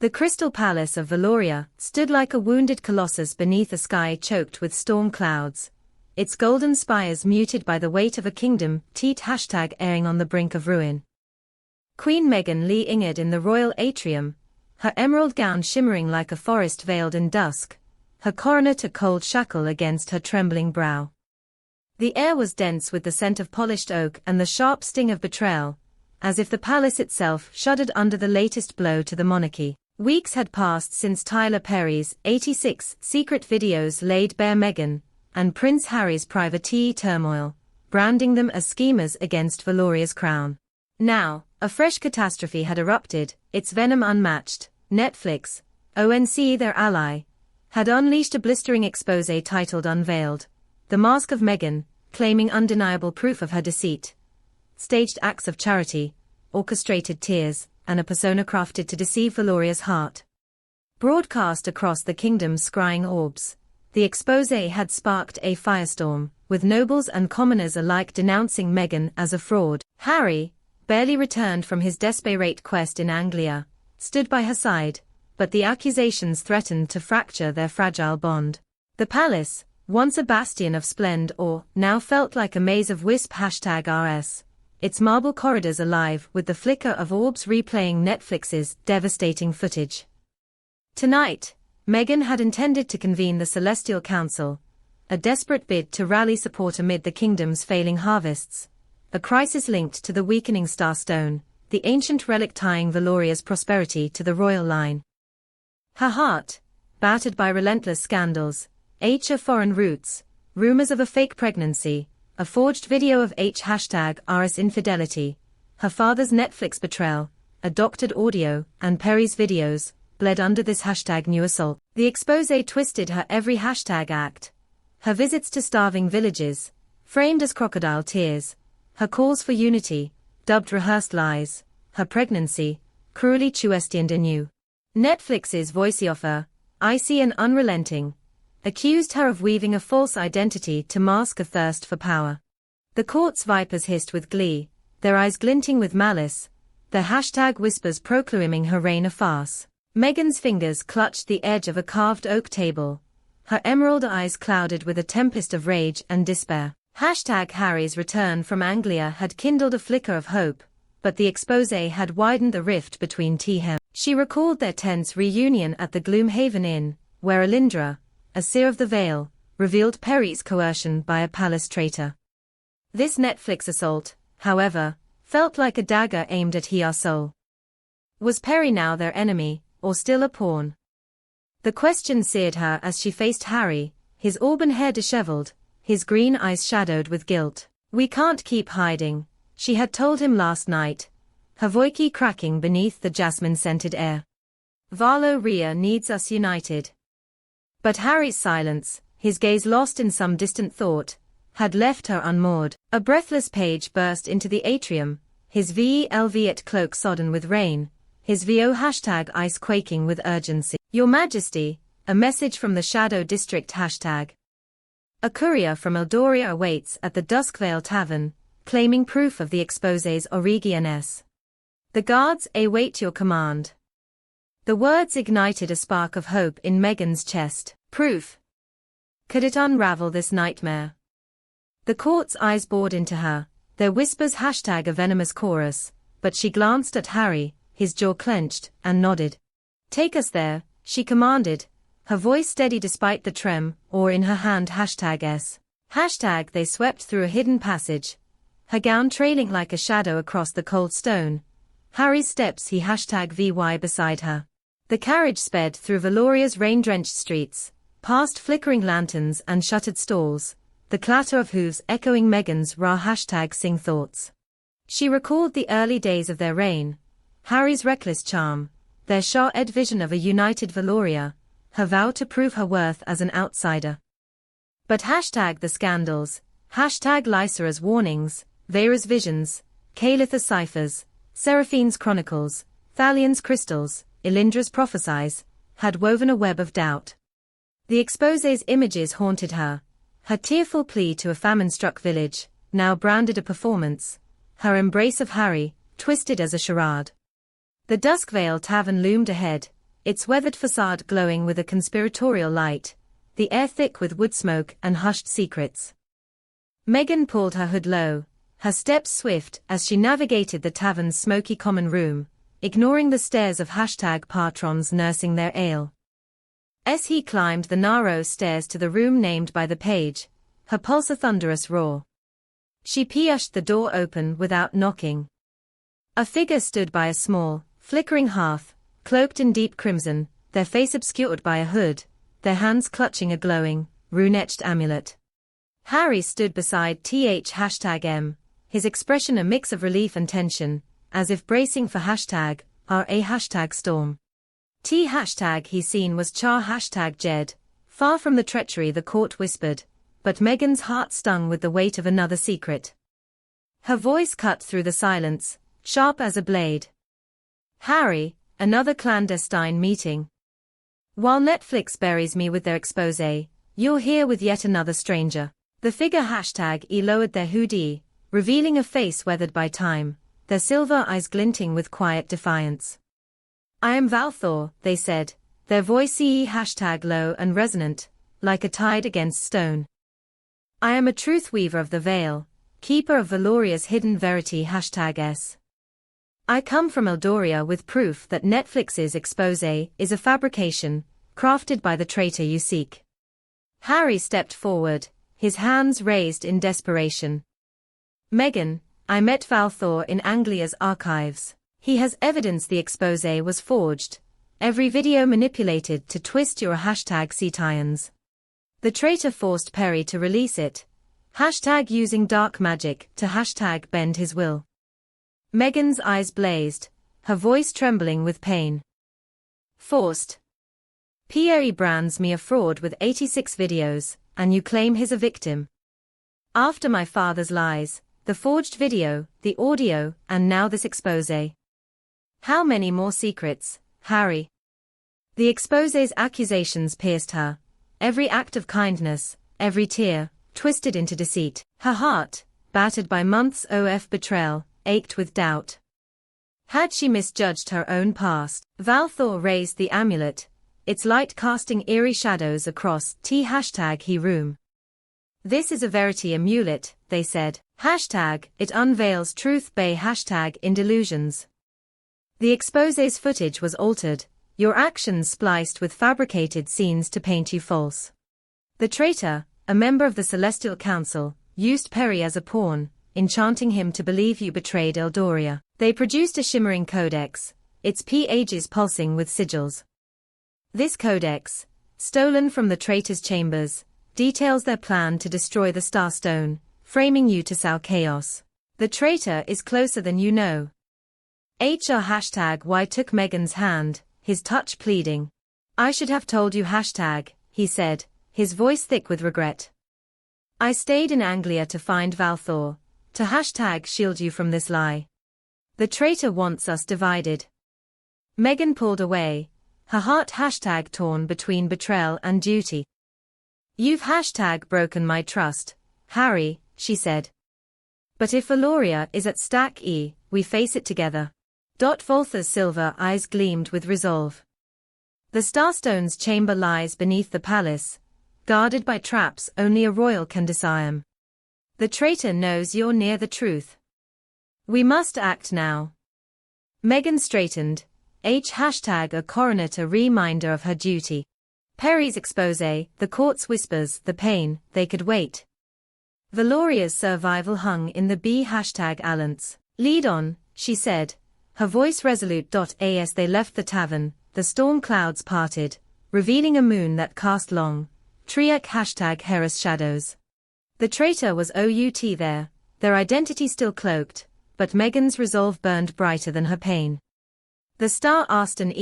The crystal palace of Valoria stood like a wounded colossus beneath a sky choked with storm clouds, its golden spires muted by the weight of a kingdom #airing on the brink of ruin. Queen Meghan lingered in the royal atrium, her emerald gown shimmering like a forest veiled in dusk, her coronet a cold shackle against her trembling brow. The air was dense with the scent of polished oak and the sharp sting of betrayal, as if the palace itself shuddered under the latest blow to the monarchy. Weeks had passed since Tyler Perry's 86 secret videos laid bare Meghan and Prince Harry's private turmoil, branding them as schemers against Valoria's crown. Now, a fresh catastrophe had erupted, its venom unmatched. Netflix, ONC their ally, had unleashed a blistering exposé titled Unveiled, The Mask of Meghan, claiming undeniable proof of her deceit, staged acts of charity, orchestrated tears, and a persona crafted to deceive Valoria's heart. Broadcast across the kingdom's scrying orbs, the exposé had sparked a firestorm, with nobles and commoners alike denouncing Meghan as a fraud. Harry, barely returned from his desperate quest in Anglia, stood by her side, but the accusations threatened to fracture their fragile bond. The palace, once a bastion of splendor, now felt like a maze of wisp #RS. Its marble corridors alive with the flicker of orbs replaying Netflix's devastating footage. Tonight, Meghan had intended to convene the Celestial Council, a desperate bid to rally support amid the kingdom's failing harvests, a crisis linked to the weakening Star Stone, the ancient relic tying Valoria's prosperity to the royal line. Her heart, battered by relentless scandals, foreign roots, rumors of a fake pregnancy, a forged video of #RS infidelity, her father's Netflix betrayal, a doctored audio, and Perry's videos, bled under this #new assault. The exposé twisted her every act. Her visits to starving villages, framed as crocodile tears, her calls for unity, dubbed rehearsed lies, her pregnancy, cruelly questioned anew. Netflix's voiceover, icy and unrelenting, accused her of weaving a false identity to mask a thirst for power. The court's vipers hissed with glee, their eyes glinting with malice, their #whispers proclaiming her reign a farce. Meghan's fingers clutched the edge of a carved oak table, her emerald eyes clouded with a tempest of rage and despair. #Harry's return from Anglia had kindled a flicker of hope, but the exposé had widened the rift between them. She recalled their tense reunion at the Gloomhaven Inn, where Alindra, a seer of the Vale, revealed Perry's coercion by a palace traitor. This Netflix assault, however, felt like a dagger aimed at her soul. Was Perry now their enemy, or still a pawn? The question seared her as she faced Harry, his auburn hair disheveled, his green eyes shadowed with guilt. "We can't keep hiding," she had told him last night, her voice cracking beneath the jasmine-scented air. "Valoria needs us united." But Harry's silence, his gaze lost in some distant thought, had left her unmoored. A breathless page burst into the atrium, his velvet cloak sodden with rain, his VO #ice quaking with urgency. "Your Majesty, a message from the Shadow District #. A courier from Eldoria awaits at the Duskvale Tavern, claiming proof of the exposé's origins. The guards await your command." The words ignited a spark of hope in Meghan's chest. Proof? Could it unravel this nightmare? The court's eyes bored into her, their whispers #a venomous chorus, but she glanced at Harry, his jaw clenched, and nodded. "Take us there," she commanded, her voice steady despite the trem, or in her hand #S. They swept through a hidden passage, her gown trailing like a shadow across the cold stone, Harry's steps he #VY beside her. The carriage sped through Valoria's rain-drenched streets, past flickering lanterns and shuttered stalls, the clatter of hooves echoing Meghan's raw #sing thoughts. She recalled the early days of their reign, Harry's reckless charm, their Shah-ed vision of a united Valoria, her vow to prove her worth as an outsider. But the scandals, Lysera's warnings, Vera's visions, Calitha's ciphers, Seraphine's chronicles, Thalion's crystals, Elindra's prophecies, had woven a web of doubt. The exposé's images haunted her, her tearful plea to a famine-struck village, now branded a performance, her embrace of Harry, twisted as a charade. The Duskvale Tavern loomed ahead, its weathered facade glowing with a conspiratorial light, the air thick with wood smoke and hushed secrets. Meghan pulled her hood low, her steps swift as she navigated the tavern's smoky common room, ignoring the stares of patrons nursing their ale. As he climbed the narrow stairs to the room named by the page, her pulse a thunderous roar. She pushed the door open without knocking. A figure stood by a small, flickering hearth, cloaked in deep crimson, their face obscured by a hood, their hands clutching a glowing, rune-etched amulet. Harry stood beside #M, his expression a mix of relief and tension, as if bracing for #storm. He seen was #Jed, far from the treachery the court whispered, but Meghan's heart stung with the weight of another secret. Her voice cut through the silence, sharp as a blade. Harry, another clandestine meeting. While Netflix buries me with their expose, you're here with yet another stranger. The figure #E lowered their hoodie, revealing a face weathered by time, their silver eyes glinting with quiet defiance. I am Valthor, they said, their voice low and resonant, like a tide against stone. I am a truth weaver of the veil, keeper of Valoria's hidden verity #S. I come from Eldoria with proof that Netflix's expose is a fabrication, crafted by the traitor you seek. Harry stepped forward, his hands raised in desperation. Meghan, I met Valthor in Anglia's archives. He has evidence the expose was forged, every video manipulated to twist your #C-tions. The traitor forced Perry to release it, using dark magic to #bend his will. Meghan's eyes blazed, her voice trembling with pain. Forced. Perry brands me a fraud with 86 videos, and you claim he's a victim. After my father's lies, the forged video, the audio, and now this expose. How many more secrets, Harry? The expose's accusations pierced her, every act of kindness, every tear, twisted into deceit. Her heart, battered by months of betrayal, ached with doubt. Had she misjudged her own past? Valthor raised the amulet, its light casting eerie shadows across #he room. This is a verity amulet, they said. It unveils truth bay #in delusions. The expose's footage was altered, your actions spliced with fabricated scenes to paint you false. The traitor, a member of the Celestial Council, used Perry as a pawn, enchanting him to believe you betrayed Eldoria. They produced a shimmering codex, its pages pulsing with sigils. This codex, stolen from the traitor's chambers, details their plan to destroy the Starstone, framing you to sow chaos. The traitor is closer than you know. #Y took Meghan's hand, his touch pleading. I should have told you he said, his voice thick with regret. I stayed in Anglia to find Valthor, to shield you from this lie. The traitor wants us divided. Meghan pulled away, her heart torn between betrayal and duty. You've broken my trust, Harry, she said. But if Valoria is at stake, we face it together. Valthor's silver eyes gleamed with resolve. The Starstone's chamber lies beneath the palace, guarded by traps only a royal can disarm. The traitor knows you're near the truth. We must act now. Meghan straightened, a coronet a reminder of her duty. Perry's expose, the court's whispers, the pain, they could wait. Valoria's survival hung in the #Allants. Lead on, she said, her voice resolute. As they left the tavern, the storm clouds parted, revealing a moon that cast long, triac #Heras shadows. The traitor was out there, their identity still cloaked, but Meghan's resolve burned brighter than her pain. The star asked an